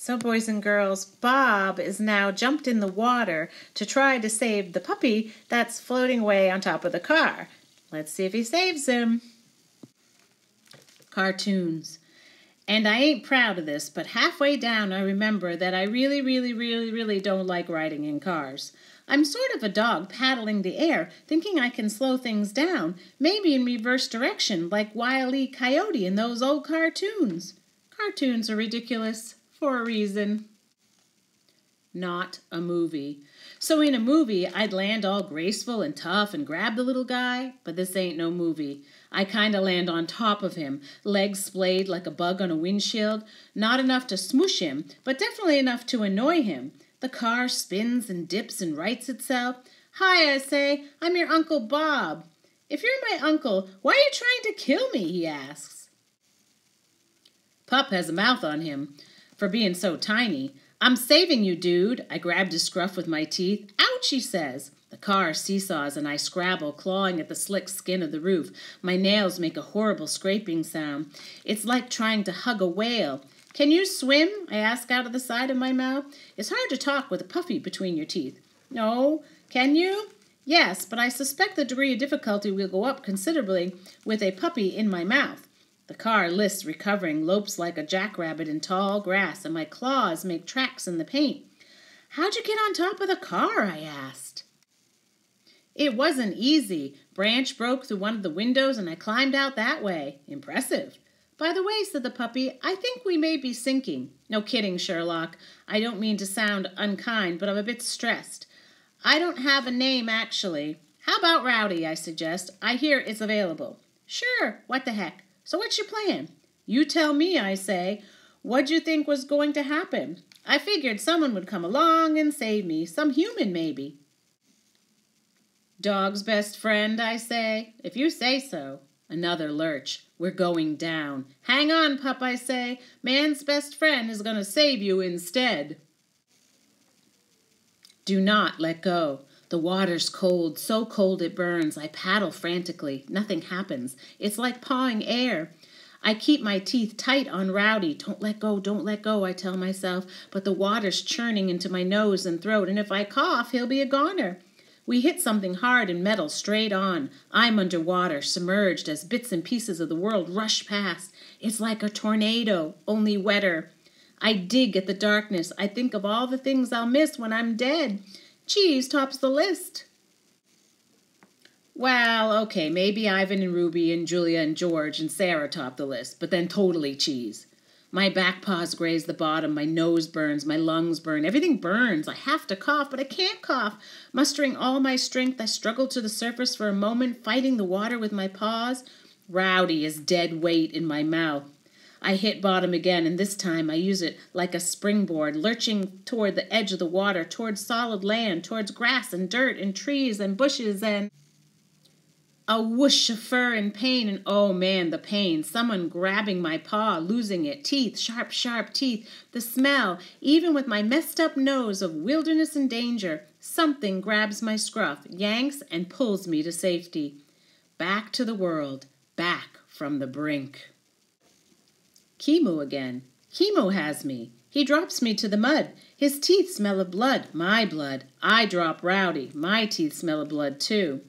So, boys and girls, Bob is now jumped in the water to try to save the puppy that's floating away on top of the car. Let's see if he saves him. Cartoons. And I ain't proud of this, but halfway down I remember that I really don't like riding in cars. I'm sort of a dog paddling the air, thinking I can slow things down, maybe in reverse direction, like Wile E. Coyote in those old cartoons. Cartoons are ridiculous, for a reason. Not a movie. So in a movie, I'd land all graceful and tough and grab the little guy, but this ain't no movie. I kinda land on top of him, legs splayed like a bug on a windshield, not enough to smoosh him, but definitely enough to annoy him. The car spins and dips and rights itself. Hi, I say, I'm your Uncle Bob. If you're my uncle, why are you trying to kill me, he asks. Pup has a mouth on him for being so tiny. I'm saving you, dude. I grabbed his scruff with my teeth. Ouch, he says. The car seesaws and I scrabble, clawing at the slick skin of the roof. My nails make a horrible scraping sound. It's like trying to hug a whale. Can you swim? I ask out of the side of my mouth. It's hard to talk with a puppy between your teeth. No. Can you? Yes, but I suspect the degree of difficulty will go up considerably with a puppy in my mouth. The car lists recovering, lopes like a jackrabbit in tall grass, and my claws make tracks in the paint. How'd you get on top of the car? I asked. It wasn't easy. Branch broke through one of the windows and I climbed out that way. Impressive. By the way, said the puppy, I think we may be sinking. No kidding, Sherlock. I don't mean to sound unkind, but I'm a bit stressed. I don't have a name, actually. How about Rowdy, I suggest. I hear it's available. Sure, what the heck. So what's your plan? You tell me, I say. What'd you think was going to happen? I figured someone would come along and save me. Some human, maybe. Dog's best friend, I say. If you say so. Another lurch. We're going down. Hang on, pup, I say. Man's best friend is going to save you instead. Do not let go. The water's cold, so cold it burns. I paddle frantically. Nothing happens. It's like pawing air. I keep my teeth tight on Rowdy. Don't let go, I tell myself. But the water's churning into my nose and throat, and if I cough, he'll be a goner. We hit something hard and metal straight on. I'm underwater, submerged as bits and pieces of the world rush past. It's like a tornado, only wetter. I dig at the darkness. I think of all the things I'll miss when I'm dead. Cheese tops the list. Well, okay, maybe Ivan and Ruby and Julia and George and Sarah top the list, but then totally cheese. My back paws graze the bottom, my nose burns, my lungs burn, everything burns. I have to cough, but I can't cough. Mustering all my strength, I struggle to the surface for a moment, fighting the water with my paws. Rowdy is dead weight in my mouth. I hit bottom again, and this time I use it like a springboard, lurching toward the edge of the water, towards solid land, towards grass and dirt and trees and bushes and... A whoosh of fur and pain, and oh man, the pain. Someone grabbing my paw, losing it. Teeth, sharp, sharp teeth. The smell, even with my messed up nose of wilderness and danger. Something grabs my scruff, yanks, and pulls me to safety. Back to the world, back from the brink. Chemo again. Chemo has me. He drops me to the mud. His teeth smell of blood, my blood. I drop Rowdy. My teeth smell of blood too.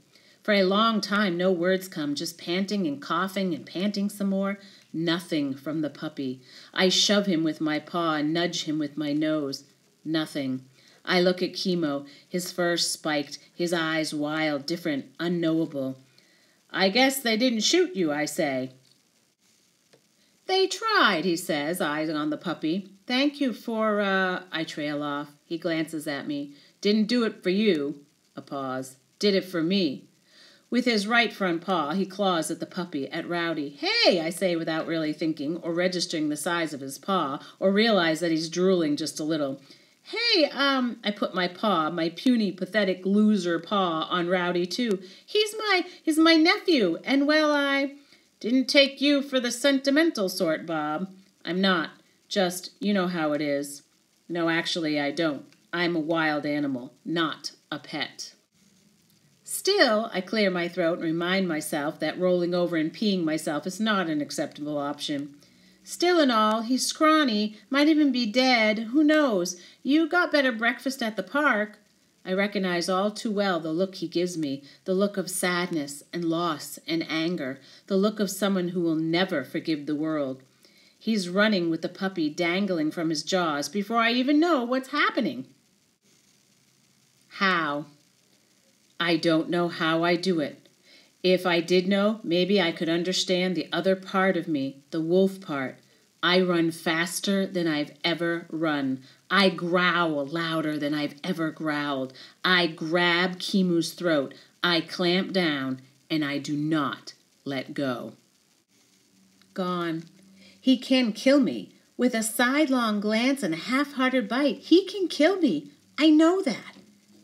For a long time, no words come, just panting and coughing and panting some more. Nothing from the puppy. I shove him with my paw and nudge him with my nose. Nothing. I look at Chemo, his fur spiked, his eyes wild, different, unknowable. I guess they didn't shoot you, I say. They tried, he says, eyes on the puppy. Thank you for, I trail off. He glances at me. Didn't do it for you. A pause. Did it for me. With his right front paw, he claws at the puppy, at Rowdy. Hey, I say without really thinking, or registering the size of his paw, or realize that he's drooling just a little. Hey, I put my paw, my puny, pathetic loser paw, on Rowdy, too. He's my nephew, and well, I didn't take you for the sentimental sort, Bob. I'm not. Just, you know how it is. No, actually, I don't. I'm a wild animal, not a pet. Still, I clear my throat and remind myself that rolling over and peeing myself is not an acceptable option. Still and all, he's scrawny, might even be dead, who knows? You got better breakfast at the park. I recognize all too well the look he gives me, the look of sadness and loss and anger, the look of someone who will never forgive the world. He's running with the puppy dangling from his jaws before I even know what's happening. How? I don't know how I do it. If I did know, maybe I could understand the other part of me, the wolf part. I run faster than I've ever run. I growl louder than I've ever growled. I grab Kimu's throat. I clamp down, and I do not let go. Gone. He can kill me. With a sidelong glance and a half-hearted bite, he can kill me. I know that.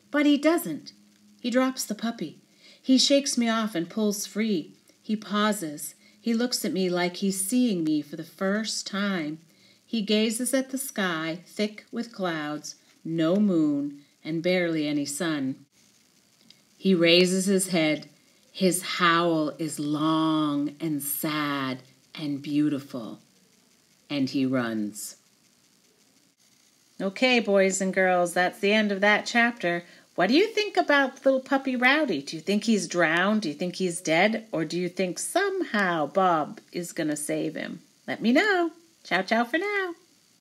But he doesn't. He drops the puppy. He shakes me off and pulls free. He pauses. He looks at me like he's seeing me for the first time. He gazes at the sky, thick with clouds, no moon, and barely any sun. He raises his head. His howl is long and sad and beautiful. And he runs. Okay, boys and girls, that's the end of that chapter. What do you think about little puppy Rowdy? Do you think he's drowned? Do you think he's dead? Or do you think somehow Bob is going to save him? Let me know. Ciao, ciao for now.